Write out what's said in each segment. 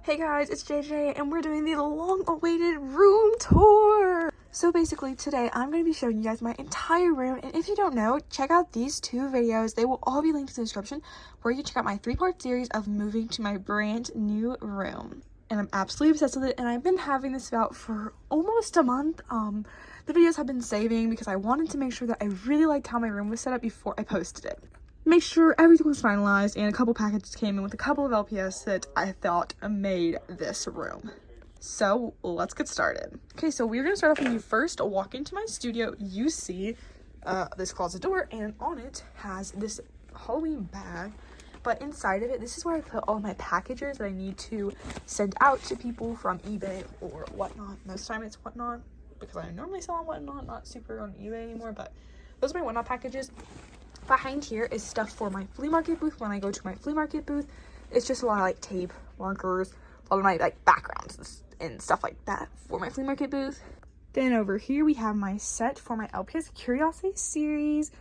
Hey guys, it's JJ and we're doing the long-awaited room tour. So basically today I'm going to be showing you guys my entire room, and if you don't know, check out these two videos. They will all be linked in the description where you can check out my 3-part series of moving to my brand new room. And I'm absolutely obsessed with it, and I've been having this out for almost a month. The videos have been saving because I wanted to make sure that I really liked how my room was set up before I posted it. Make sure everything was finalized, and a couple packages came in with a couple of LPS that I thought made this room. So let's get started. Okay, so we're gonna start off when you first walk into my studio. You see this closet door, and on it has this Halloween bag, but inside of it, this is where I put all my packages that I need to send out to people from eBay or whatnot. Most of the time it's whatnot because I normally sell on whatnot, not super on eBay anymore, but those are my whatnot packages. Behind here is stuff for my flea market booth. When I go to my flea market booth, it's just a lot of like tape, markers, a lot of my like backgrounds and stuff like that for my flea market booth. Then over here we have my set for my LPS Curiosity series.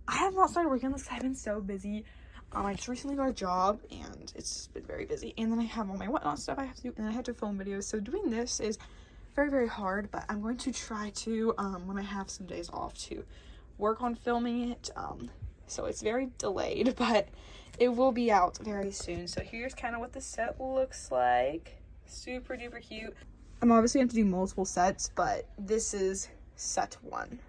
I have not started working on this because I've been so busy. I just recently got a job and it's been very busy. And then I have all my whatnot stuff I have to do, and then I have to film videos. So doing this is very, very hard, but I'm going to try to, when I have some days off, to work on filming it. So it's very delayed, but it will be out very soon. So here's kind of what the set looks like. Super duper cute. I'm obviously going to do multiple sets, but this is set 1.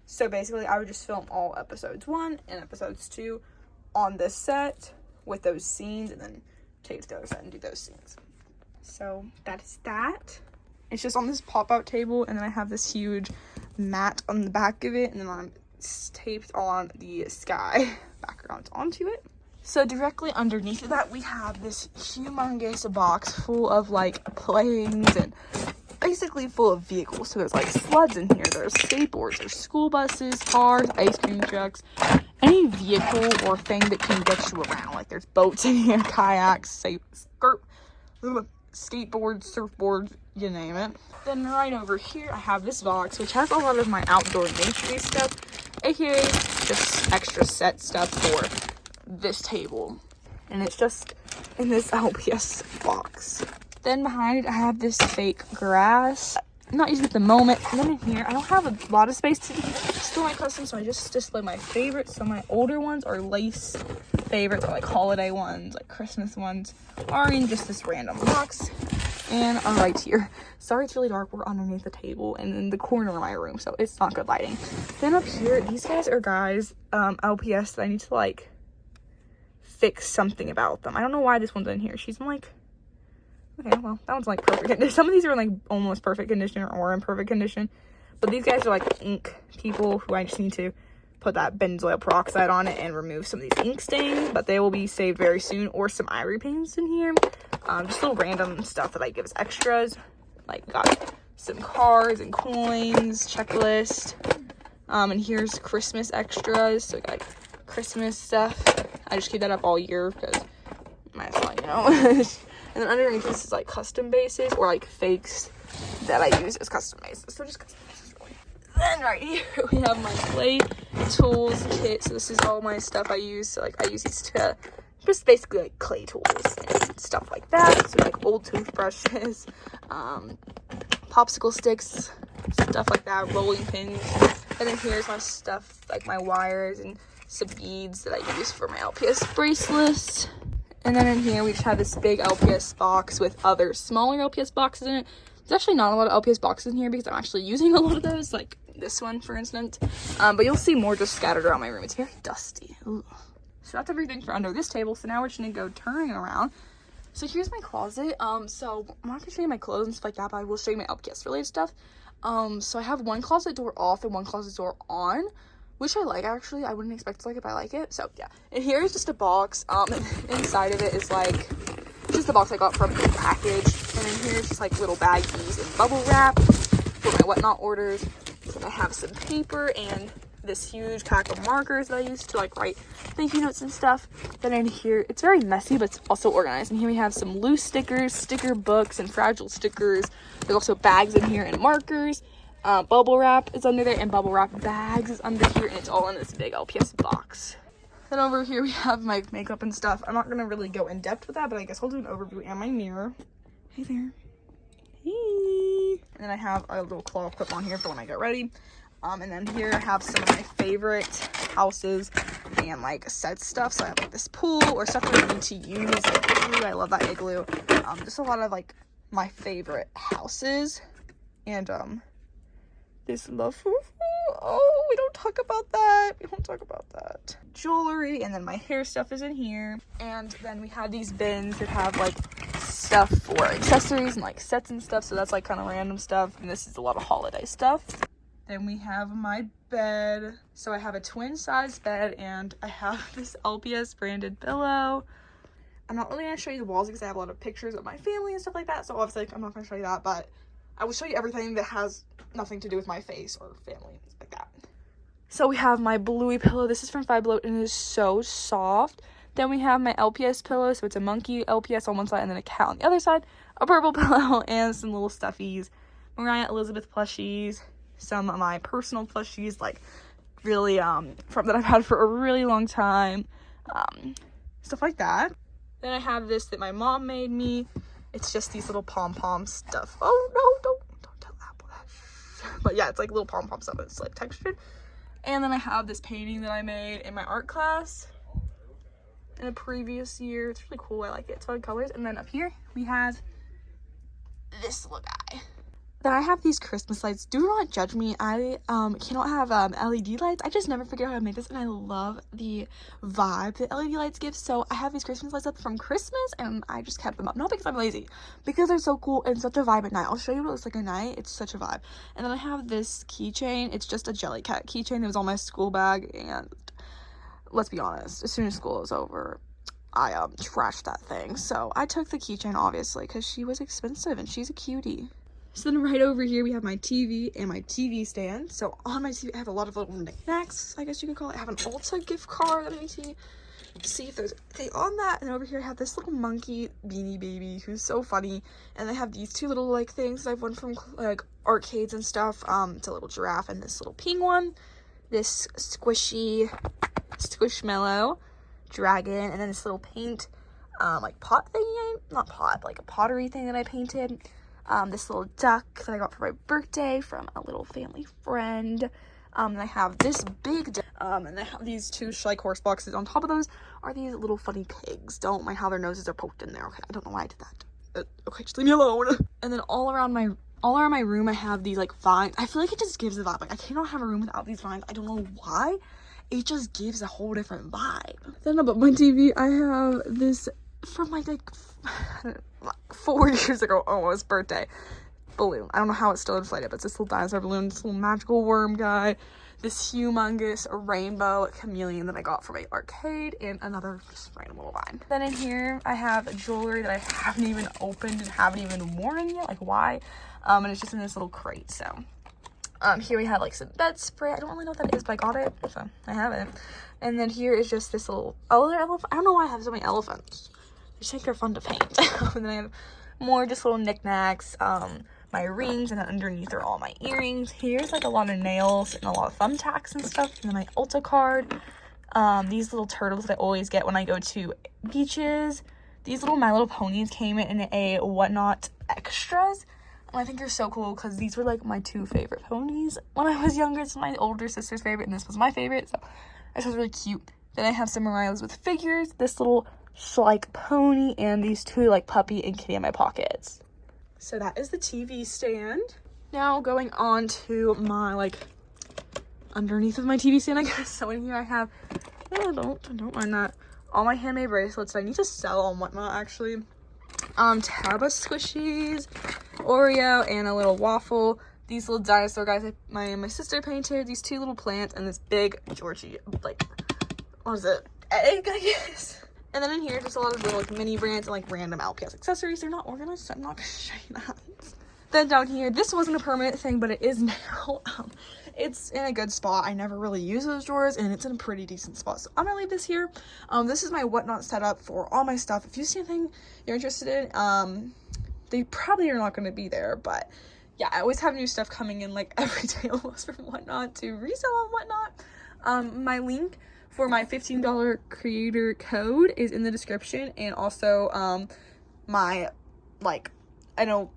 So basically I would just film all episodes 1 and episodes 2 on this set with those scenes, and then take it to the other set and do those scenes. So that is that. It's just on this pop-out table, and then I have this huge mat on the back of it, and then I'm taped on the sky background onto it. So directly underneath of that we have this humongous box full of like planes and basically full of vehicles. So there's like sleds in here, there's skateboards, there's school buses, cars, ice cream trucks, any vehicle or thing that can get you around. Like there's boats in here, kayaks, skateboards, surfboards, you name it. Then right over here I have this box which has a lot of my outdoor nature stuff, aka just extra set stuff for this table, and it's just in this LPS box. Then behind it I have this fake grass. I'm not using it at the moment. And then in here I don't have a lot of space to store my custom, so I just display my favorites. So my older ones are lace favorites, or like holiday ones, like Christmas ones, are in just this random box. And are right here. Sorry it's really dark, we're underneath the table and in the corner of my room, so it's not good lighting. Then up here, these guys are LPS that I need to like fix something about them. I don't know why this one's in here. She's like, okay, well, that one's like perfect condition. Some of these are in like almost perfect condition or in perfect condition, but these guys are like ink people who I just need to put that benzoyl peroxide on it and remove some of these ink stains, but they will be saved very soon. Or some ivory paints in here. Just little random stuff that I give as extras. Like got some cards and coins, checklist. And here's Christmas extras. So like Christmas stuff. I just keep that up all year because might as well, you know. And then underneath this is like custom bases or like fakes that I use as custom bases. So just custom bases really. Then right here we have my play tools kit. So this is all my stuff I use. So like I use these to just basically like clay tools and stuff like that. So like old toothbrushes, popsicle sticks, stuff like that, rolling pins. And then here's my stuff, like my wires and some beads that I use for my LPS bracelets. And then in here we just have this big LPS box with other smaller LPS boxes in it. There's actually not a lot of LPS boxes in here because I'm actually using a lot of those, like this one for instance. But you'll see more just scattered around my room. It's very dusty. Ooh. So that's everything for under this table. So now we're just gonna go turning around. So here's my closet. So I'm not gonna show you my clothes and stuff like that, but I will show you my LPS related stuff. So I have one closet door off and one closet door on, which I like actually. I wouldn't expect to like it, but I like it. So yeah. And here is just a box. And inside of it is like just the box I got from the package. And then here's just like little baggies and bubble wrap for my whatnot orders. So I have some paper and this huge pack of markers that I use to like write thank you notes and stuff. Then in here, it's very messy, but it's also organized. And here we have some loose stickers, sticker books, and fragile stickers. There's also bags in here and markers. Bubble wrap is under there, and bubble wrap bags is under here, and it's all in this big LPS box. Then over here we have my makeup and stuff. I'm not gonna really go in depth with that, but I guess I'll do an overview and my mirror. Hey there. Hey. And then I have a little claw clip on here for when I get ready. And then here I have some of my favorite houses and like set stuff. So I have like this pool or stuff that I need to use. Like igloo. I love that igloo. Just a lot of like my favorite houses. And this love for, oh, we don't talk about that. We don't talk about that. Jewelry, and then my hair stuff is in here. And then we have these bins that have like stuff for accessories and like sets and stuff. So that's like kind of random stuff. And this is a lot of holiday stuff. Then we have my bed. So I have a twin size bed and I have this LPS branded pillow. I'm not really going to show you the walls because I have a lot of pictures of my family and stuff like that. So obviously I'm not going to show you that, but I will show you everything that has nothing to do with my face or family, stuff like that. So we have my bluey pillow. This is from Five Below and it is so soft. Then we have my LPS pillow. So it's a monkey LPS on one side and then a cat on the other side. A purple pillow and some little stuffies. Mariah Elizabeth plushies. Some of my personal plushies, like really from that I've had for a really long time, stuff like that. Then I have this that my mom made me. It's just these little pom-pom stuff. Oh no, don't tell Apple that. But yeah, it's like little pom-pom stuff. It's like textured. And then I have this painting that I made in my art class in a previous year. It's really cool. I like it. It's fun colors. And then up here we have this little guy. Then I have these Christmas lights. Do not judge me. I cannot have LED lights. I just never figure out how to make this, and I love the vibe that LED lights give. So I have these Christmas lights up from Christmas, and I just kept them up. Not because I'm lazy, because they're so cool and such a vibe at night. I'll show you what it looks like at night. It's such a vibe. And then I have this keychain. It's just a Jellycat keychain that was on my school bag, and let's be honest, as soon as school was over, I trashed that thing. So I took the keychain, obviously, because she was expensive, and she's a cutie. So then right over here we have my TV and my TV stand. So on my TV I have a lot of little knickknacks, I guess you could call it. I have an Ulta gift card that I need to see if there's anything on that. And over here I have this little monkey beanie baby who's so funny. And I have these two little like things that I've won from like arcades and stuff. It's a little giraffe and this little pink one. This squishy squishmallow dragon, and then this little paint like pot thing, not pot, like a pottery thing that I painted. This little duck that I got for my birthday from a little family friend. And I have this big duck, and I have these two like horse boxes. On top of those are these little funny pigs. Don't mind how their noses are poked in there. Okay, I don't know why I did that. Okay, just leave me alone. And then all around my room I have these like vines. I feel like it just gives a vibe. Like I cannot have a room without these vines. I don't know why. It just gives a whole different vibe. Then above my TV I have this from my like 4 years ago, almost, birthday balloon. I don't know how it's still inflated, but it's this little dinosaur balloon, this little magical worm guy, this humongous rainbow chameleon that I got from an arcade, and another just random little vine. Then in here I have jewelry that I haven't even opened and haven't even worn yet. Like why? And it's just in this little crate. So here we have like some bed spray. I don't really know what that is, but I got it, so I have it. And then here is just this little elephant. I don't know why I have so many elephants. I just think they're fun to paint. And then I have more just little knickknacks, my rings, and then underneath are all my earrings. Here's like a lot of nails and a lot of thumbtacks and stuff. And then my Ulta card. These little turtles that I always get when I go to beaches. These little My Little Ponies came in a Whatnot extras. And I think they're so cool because these were like my two favorite ponies when I was younger. It's my older sister's favorite and this was my favorite. So this was really cute. Then I have some Mariah Elizabeth figures. This little like pony and these two like puppy and kitty in my pockets. So that is the TV stand. Now going on to my like underneath of my TV stand, I guess. So in here I have, don't mind that, all my handmade bracelets that I need to sell on Whatnot actually. Taba squishies, Oreo, and a little waffle. These little dinosaur guys my sister painted. These two little plants and this big Georgie like what is it, egg I guess. And then in here, just a lot of little like mini brands and like random LPS accessories. They're not organized, so I'm not gonna show you that. Then down here, this wasn't a permanent thing, but it is now. It's in a good spot. I never really use those drawers, and it's in a pretty decent spot. So I'm gonna leave this here. This is my Whatnot setup for all my stuff. If you see anything you're interested in, they probably are not gonna be there, but yeah, I always have new stuff coming in like every day almost from Whatnot to resell on Whatnot. My link for my $15 creator code is in the description, and also my like I know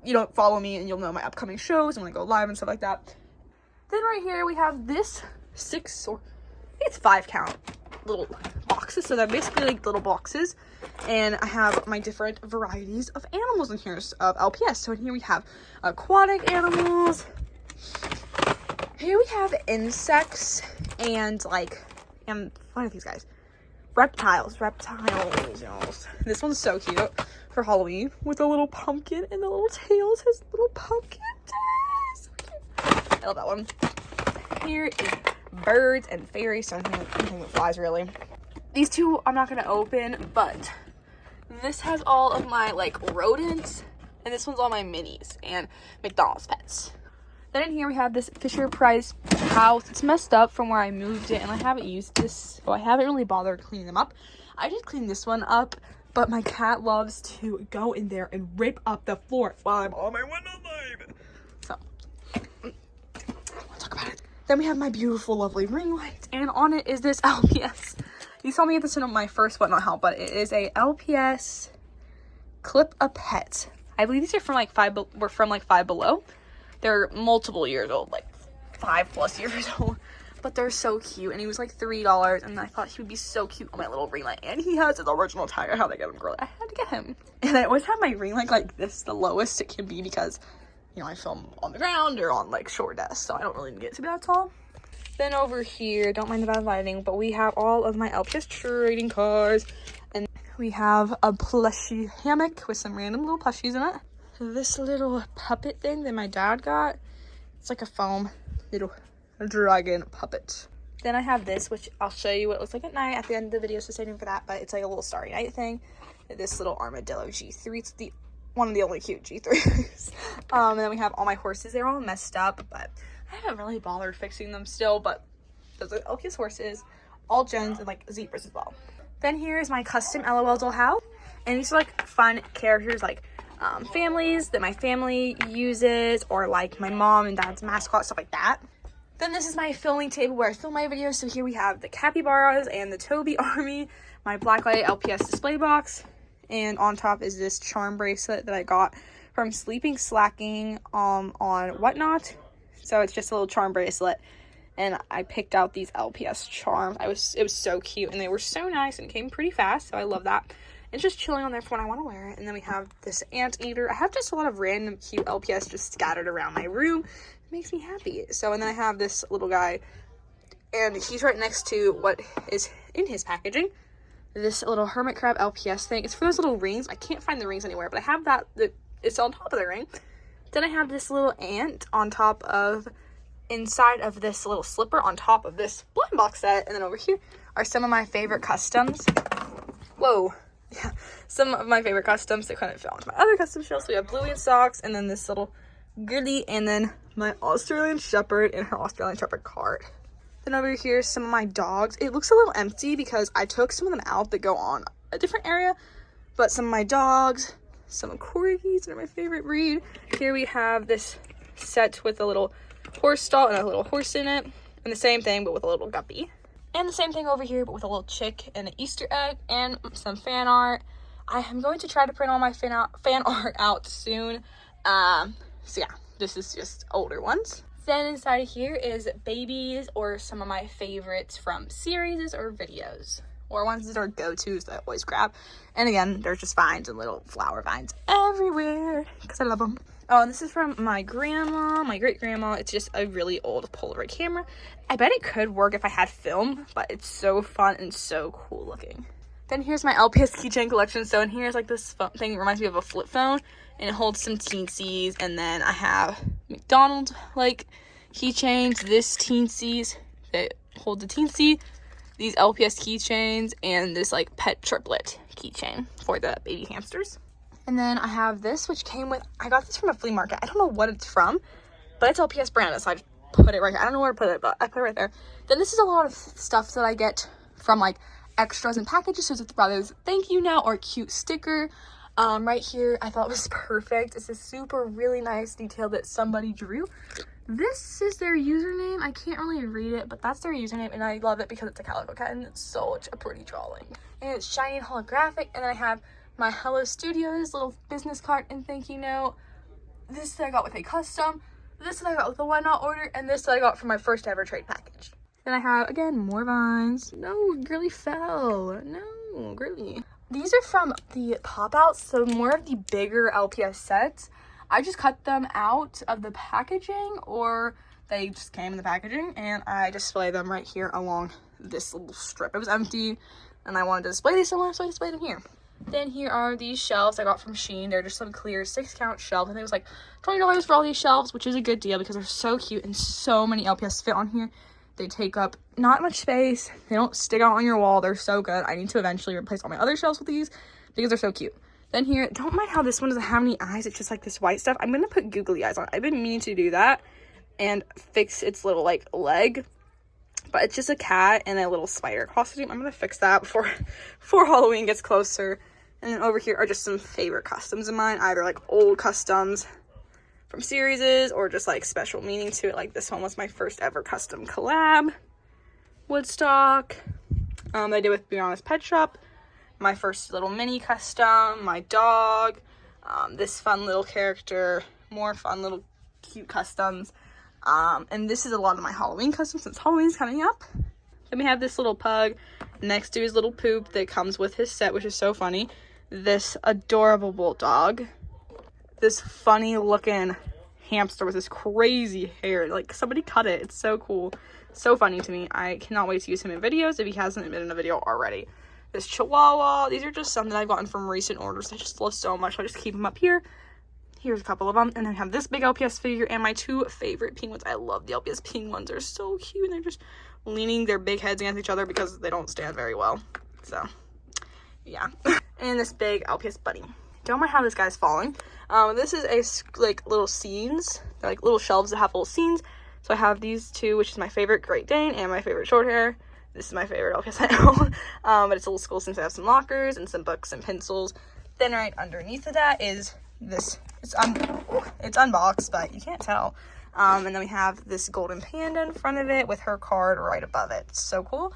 you don't follow me and you'll know my upcoming shows and when I go live and stuff like that. Then right here we have this 6 or it's 5 count little boxes. So they're basically like little boxes. And I have my different varieties of animals in here of LPS. So in here we have aquatic animals. Here we have insects and like, and what are these guys? Reptiles. This one's so cute for Halloween with a little pumpkin and the little tails. His little pumpkin. So cute. I love that one. Here is birds and fairies. So anything that flies, really. These two I'm not gonna open, but this has all of my like rodents, and this one's all my minis and McDonald's pets. Then in here we have this Fisher Price house. It's messed up from where I moved it, and I haven't used this, so I haven't really bothered cleaning them up. I did clean this one up, but my cat loves to go in there and rip up the floor while I'm on my window live. So, I'll talk about it. Then we have my beautiful, lovely ring light, and on it is this LPS. You saw me get this in my first Whatnot haul, but it is a LPS Clip a Pet. I believe these are from like Five Below. They're multiple years old, like 5+ years old, but they're so cute. And he was like $3, and I thought he would be so cute on my little ring light. And he has his original tire. How'd I get him, girl? I had to get him. And I always have my ring light like this, the lowest it can be, because you know I film on the ground or on like short desks, so I don't really get to be that tall. Then over here, don't mind the bad lighting, but we have all of my LPS trading cards, and we have a plushie hammock with some random little plushies in it. This little puppet thing that my dad got, it's like a foam little dragon puppet. Then I have this, which I'll show you what it looks like at night at the end of the video, so stay tuned for that, but it's like a little Starry Night thing. This little armadillo G3, it's one of the only cute G3s. And then we have all my horses. They're all messed up, but I haven't really bothered fixing them still, but those are LPS horses, all gens, and like zebras as well. Then here's my custom LOL dollhouse, and these are like fun characters, like families that my family uses, or like my mom and dad's mascot, stuff like that. Then this is my filming table where I film my videos. So here we have the capybaras and the Toby army, my blacklight LPS display box, and on top is this charm bracelet that I got from Sleeping Slacking on Whatnot. So it's just a little charm bracelet, and I picked out these LPS charms. It was so cute, and they were so nice and came pretty fast, so I love that. It's just chilling on there for when I want to wear it. And then we have this anteater. I have just a lot of random cute LPS just scattered around my room. It makes me happy. So, and then I have this little guy, and he's right next to what is in his packaging. This little hermit crab LPS thing. It's for those little rings. I can't find the rings anywhere, but I have that. It's on top of the ring. Then I have this little ant on top of, inside of this little slipper on top of this blind box set. And then over here are some of my favorite customs. Whoa. Yeah, some of my favorite customs that kind of fell into my other custom shells. So we have Bluey and Socks, and then this little goodie, and then my Australian Shepherd and her Australian Shepherd card. Then over here is some of my dogs. It looks a little empty because I took some of them out that go on a different area, but some of my dogs, some corgis are my favorite breed. Here we have this set with a little horse stall and a little horse in it, and the same thing but with a little guppy. And the same thing over here, but with a little chick and an Easter egg and some fan art. I am going to try to print all my fan art out soon. So yeah, this is just older ones. Then inside of here is babies or some of my favorites from series or videos. Or ones that are go-tos that I always grab. And again, there's just vines and little flower vines everywhere because I love them. Oh, and this is from my grandma, my great-grandma. It's just a really old Polaroid camera. I bet it could work if I had film, but it's so fun and so cool looking. Then here's my LPS keychain collection. So in here is like this thing that reminds me of a flip phone, and it holds some teensies. And then I have McDonald's like keychains, this teensies that hold the teensy, these LPS keychains, and this like pet triplet keychain for the baby hamsters. And then I have this, which came with, I got this from a flea market. I don't know what it's from, but it's LPS branded, so I just put it right here. I don't know where to put it, but I put it right there. Then this is a lot of stuff that I get from like extras and packages. So it's the Brothers Thank You Now or cute sticker. Right here, I thought was perfect. It's a super really nice detail that somebody drew. This is their username. I can't really read it, but that's their username, and I love it because it's a calico cat, and it's such a pretty drawing. And it's shiny and holographic, and then I have my Hello Studios little business card and thank you note. This that I got with a custom. This that I got with a why not order. And this that I got for my first ever trade package. Then I have, again, more vines. No, Girly fell. No, Girly. These are from the pop-outs, so more of the bigger LPS sets. I just cut them out of the packaging, or they just came in the packaging, and I display them right here along this little strip. It was empty, and I wanted to display these somewhere, so I displayed them here. Then here are these shelves I got from Shein. They're just some clear 6-count shelves. I think it was like $20 for all these shelves, which is a good deal because they're so cute and so many LPS fit on here. They take up not much space. They don't stick out on your wall. They're so good. I need to eventually replace all my other shelves with these because they're so cute. Then here, don't mind how this one doesn't have any eyes. It's just like this white stuff. I'm going to put googly eyes on. I've been meaning to do that and fix its little like leg. But it's just a cat and a little spider costume. I'm going to fix that before Halloween gets closer. And then over here are just some favorite customs of mine. Either like old customs from series or just like special meaning to it. Like this one was my first ever custom collab. Woodstock. I did with Brianna's Pet Shop. My first little mini custom. My dog. This fun little character. More fun little cute customs. And this is a lot of my Halloween customs since Halloween's coming up. Then we have this little pug next to his little poop that comes with his set, which is so funny. This adorable bulldog. This funny looking hamster with this crazy hair. Like somebody cut it. It's so cool. So funny to me. I cannot wait to use him in videos if he hasn't been in a video already. This chihuahua. These are just some that I've gotten from recent orders. I just love so much. I just keep them up here. Here's a couple of them. And then I have this big LPS figure and my 2 favorite penguins. I love the LPS penguins. They're so cute. And they're just leaning their big heads against each other because they don't stand very well. So, yeah. And this big LPS bunny. Don't mind how this guy's falling. This is a like little scenes. They're like little shelves that have little scenes. So I have these 2, which is my favorite Great Dane and my favorite short hair. This is my favorite LPS I own. But it's a little school since I have some lockers and some books and pencils. Then right underneath of that is this. It's unboxed, but you can't tell. And then we have this golden panda in front of it with her card right above it. It's so cool.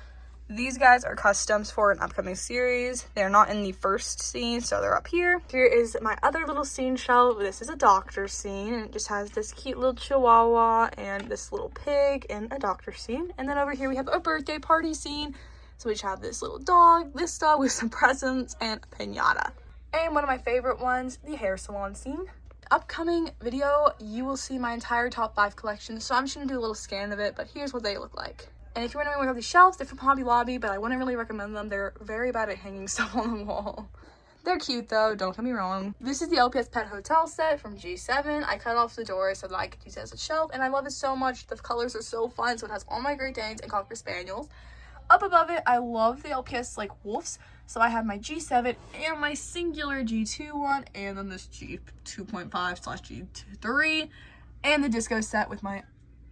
These guys are customs for an upcoming series. They're not in the first scene, so they're up here. Here is my other little scene shelf. This is a doctor scene, and it just has this cute little chihuahua and this little pig and a doctor scene. And then over here we have a birthday party scene. So we just have this little dog, this dog with some presents, and a piñata. And one of my favorite ones, the hair salon scene. Upcoming video, you will see my entire top 5 collection. So I'm just going to do a little scan of it, but here's what they look like. And if you're wondering where these shelves, they're from Hobby Lobby, but I wouldn't really recommend them. They're very bad at hanging stuff on the wall. They're cute though, don't get me wrong. This is the LPS Pet Hotel set from G7. I cut off the door so that I could use it as a shelf, and I love it so much. The colors are so fun, so it has all my Great Danes and Cocker Spaniels. Up above it, I love the LPS like wolves. So I have my G7 and my singular G2 one, and then this G2.5/G3, and the disco set with my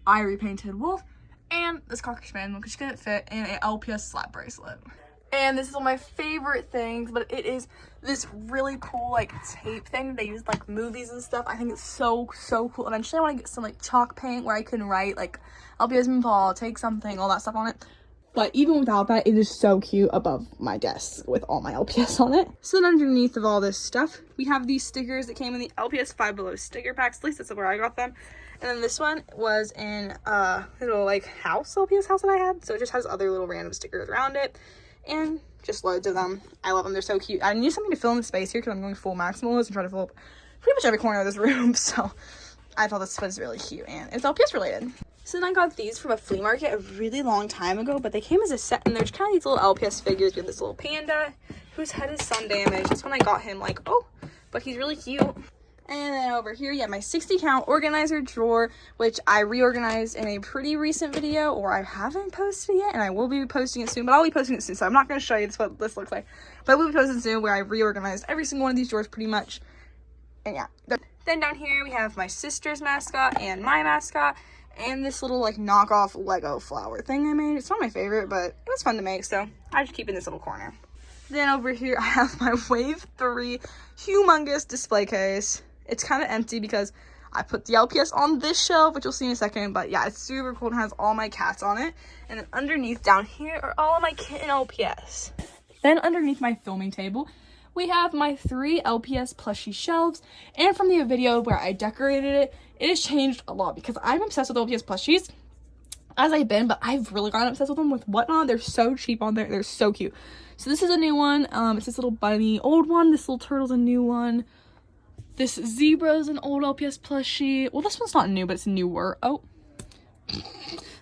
ivory painted wolf, and this Cocker Spaniel, which couldn't fit, and an LPS slap bracelet. And this is one of my favorite things, but it is this really cool like tape thing they use like movies and stuff. I think it's so cool. Eventually I want to get some like chalk paint where I can write like LPS Paul, take something, all that stuff on it. But even without that, it is so cute above my desk with all my LPS on it. So then underneath of all this stuff, we have these stickers that came in the LPS 5 Below sticker packs. At least that's where I got them. And then this one was in a little like LPS house that I had. So it just has other little random stickers around it. And just loads of them. I love them. They're so cute. I need something to fill in the space here because I'm going full maximalist and try to fill up pretty much every corner of this room. So I thought this was really cute and it's LPS related. So then I got these from a flea market a really long time ago, but they came as a set, and they're just kind of these little LPS figures. We have this little panda whose head is sun damaged. That's when I got him, like, oh, but he's really cute. And then over here, yeah, my 60 count organizer drawer, which I reorganized in a pretty recent video, or I haven't posted it yet, and I will be posting it soon, but I'll be posting it soon, so I'm not going to show you what this looks like, but I will be posting soon, where I reorganized every single one of these drawers pretty much. And yeah, then down here we have my sister's mascot and my mascot, and this little like knockoff Lego flower thing I made. It's not my favorite, but it was fun to make, so I just keep it in this little corner. Then over here I have my Wave 3 humongous display case. It's kind of empty because I put the LPS on this shelf, which you'll see in a second, but yeah, it's super cool and has all my cats on it. And then underneath down here are all of my kitten LPS. Then underneath my filming table, we have my 3 LPS plushie shelves, and from the video where I decorated it, it has changed a lot because I'm obsessed with LPS plushies, as I've been, but I've really gotten obsessed with them with Whatnot. They're so cheap on there. They're so cute. So this is a new one. It's this little bunny, old one. This little turtle's a new one. This zebra's an old LPS plushie. Well, this one's not new, but it's newer. Oh,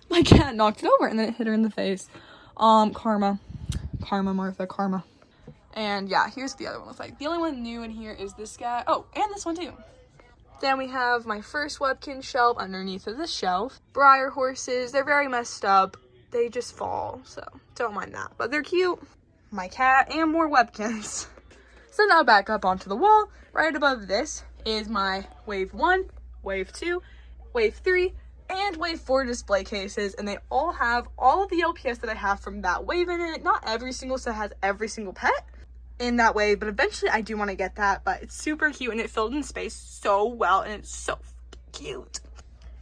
my cat knocked it over and then it hit her in the face. Karma, Martha, karma. And yeah, here's the other one. Looks like the only one new in here is this guy. Oh, and this one too. Then we have my first Webkin shelf underneath of this shelf. Briar horses. They're very messed up. They just fall, so don't mind that. But they're cute. My cat and more Webkins. So now back up onto the wall. Right above this is my Wave 1, Wave 2, Wave 3, and Wave 4 display cases. And they all have all of the LPS that I have from that wave in it. Not every single set has every single pet in that wave, but eventually I do want to get that. But it's super cute and it filled in space so well and it's so cute.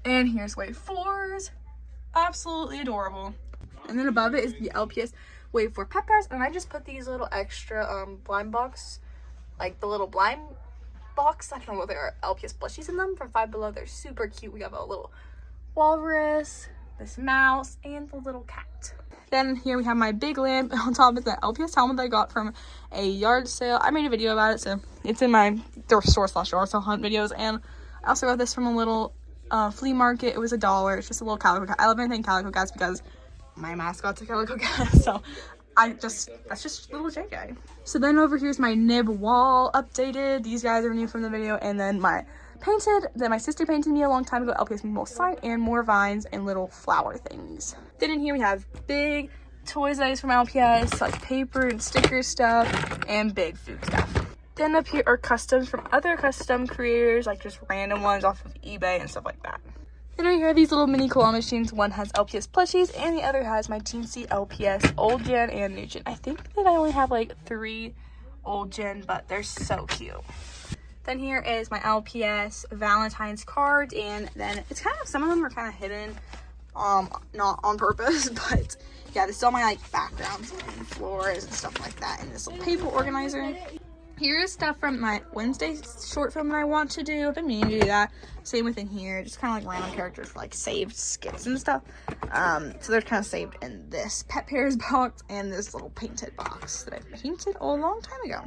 And here's Wave 4's. Absolutely adorable. And then above it is the LPS Wave 4 pet pairs, and I just put these little extra blind box, like the little blind box, I don't know what they are, LPS plushies in them from Five Below. They're super cute. We have a little walrus, this mouse, and the little cat. Then here we have my big lamp. On top of the LPS helmet that I got from a yard sale. I made a video about it, so it's in my thrift store / yard sale hunt videos. And I also got this from a little flea market. It was $1. It's just a little calico cat. I love anything calico cats because my mascot's a calico cat, so that's just little JJ. So then over here's my nib wall updated. These guys are new from the video. And then my painted that my sister painted me a long time ago, LPS Meatball sign, and more vines and little flower things. Then in here we have big toys that I use from LPS, like paper and sticker stuff, and big food stuff. Then up here are customs from other custom creators, like just random ones off of eBay and stuff like that. Then right here are these little mini claw machines. One has LPS plushies and the other has my Teensy LPS old gen and new gen. I think that I only have like 3 old gen, but they're so cute. Then here is my LPS Valentine's card, and then it's kind of, some of them are kind of hidden, not on purpose, but yeah, this is all my like backgrounds and floors and stuff like that, and this little paper organizer. Here is stuff from my Wednesday short film that I want to do. I've been meaning to do that. Same within here, just kind of like random characters for like saved skits and stuff. So they're kind of saved in this Pet Pairs box and this little painted box that I painted a long time ago.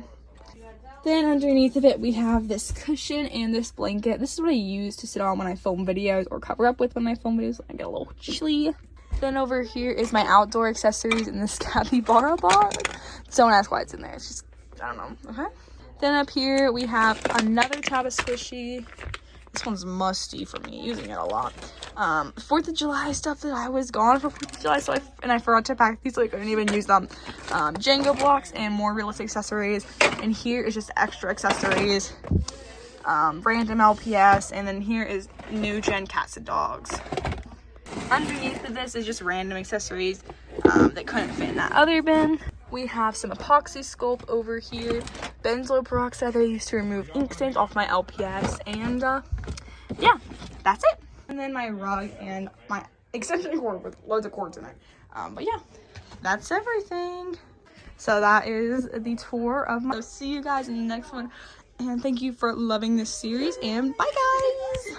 Then underneath of it, we have this cushion and this blanket. This is what I use to sit on when I film videos or cover up with when I film videos. I get a little chilly. Then over here is my outdoor accessories in this capybara box. Don't ask why it's in there. It's just, I don't know. Okay. Then up here we have another tab of squishy. This one's musty for me, using it a lot. 4th of July stuff that I was gone for 4th of July, so I forgot to pack these, so I couldn't even use them. Jenga blocks and more realistic accessories. And here is just extra accessories, random LPS, and then here is new gen cats and dogs. Underneath of this is just random accessories that couldn't fit in that other bin. We have some epoxy sculpt over here, benzoyl peroxide that I used to remove ink stains off my LPS, and yeah, that's it. And then my rug and my extension cord with loads of cords in it. But yeah, that's everything. So that is the tour of my, so see you guys in the next one, and thank you for loving this series, and bye guys.